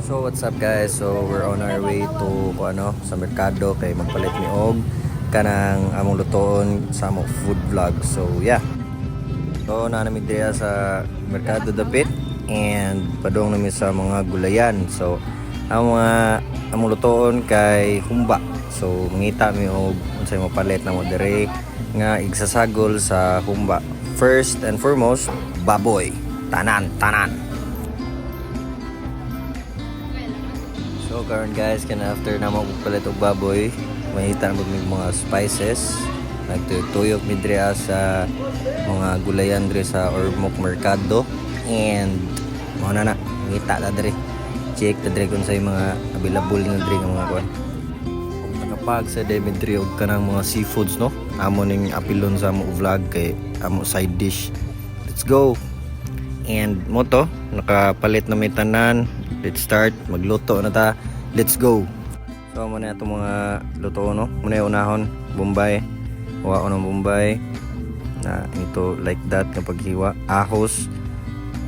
So what's up guys? So we're on our way to sa merkado kay magpalit ni og kanang among lutoon sa among food vlog. So yeah. So naanami diya sa merkado dapit and padong nami sa mga gulayan. So among lutoon kay humba. So mangita mi og unsay mapalit na mo dire nga igsasagol sa humba. First and foremost, baboy. Tanan. So karon guys, after na magpalit og baboy, mahita na mga spices. Nagtuyok mi diri sa mga gulayan diri sa Ormoc Mercado and mo na ngita ta diri. Check ta diri kung say mga available na diri nga mga kuan. Kung nakapag sa Dimitri og kanang mga seafoods no. Amo ning apilon sa mo vlog kay amo side dish. Let's go. And mo to, nakapalit na may tanan. Let's start, magluto na ta. Let's go. So muna itong mga luto no. Muna yung unahon, bombay. Huwa ko ng bombay. Na ito like that kapag hiwa. Ahos.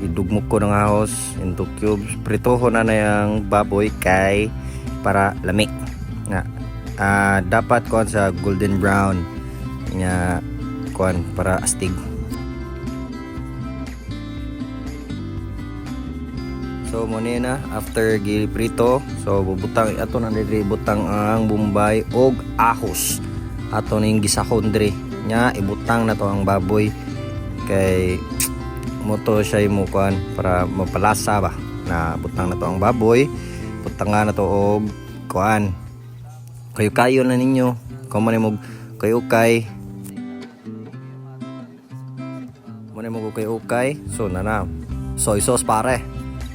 Idugmok ko ng ahos into cubes. Pritoho na yung baboy kay para lami. Nga. Dapat kuan sa golden brown. Nga kuan para astig. So muna na after giliprito, so bubutang ato na diri butang ang bombay og ahos. Ato ning gisahon diri nya ibutang na to ang baboy kay moto siya mo kuan para mapalasa ba. Na butang na to ang baboy, butangan na to og kuan. Kayo na ninyo. Kamo ni mo kayo-kay. Mo ni mo kayo-kay. So na. Soy sauce pare.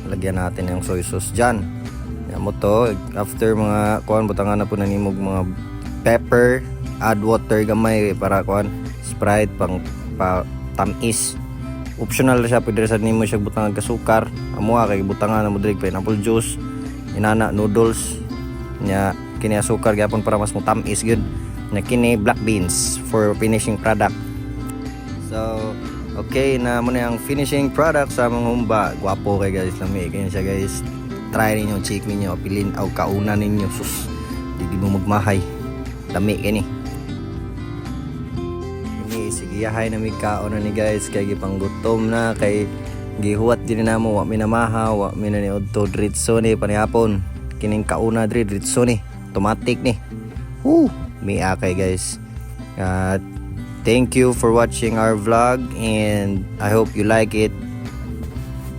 Lagyan natin yung soy sauce dyan. Yan mo to. After mga kuan, butangan na po nanimog mga pepper. Add water gamay para kuan. Sprite pang tamis. Optional siya. Pwede sa nimo siya butangan kasukar. Amuha kay butangan na mo diri pineapple juice. Inana noodles. Nya kini asukar gyapon para mas mo tamis gyud. Nya kini black beans for finishing product. So okay na mo na ang finishing product sa mga humba. Gwapo kay guys, lami kaya siya guys. Try ninyo, check ninyo, apilin aw kauna ninyo. Sus, di mo magmahay. Lami kini. Ini sige yahay na mi kaon na ni guys kay gipanggutom na kay gihuwat din na mo wa minamaha, wa mina ni odto diretso ni panihapon. Kining kauna diretso ni, automatic ni. Mi akay guys. Thank you for watching our vlog and I hope you like it.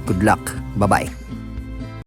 Good luck. Bye-bye.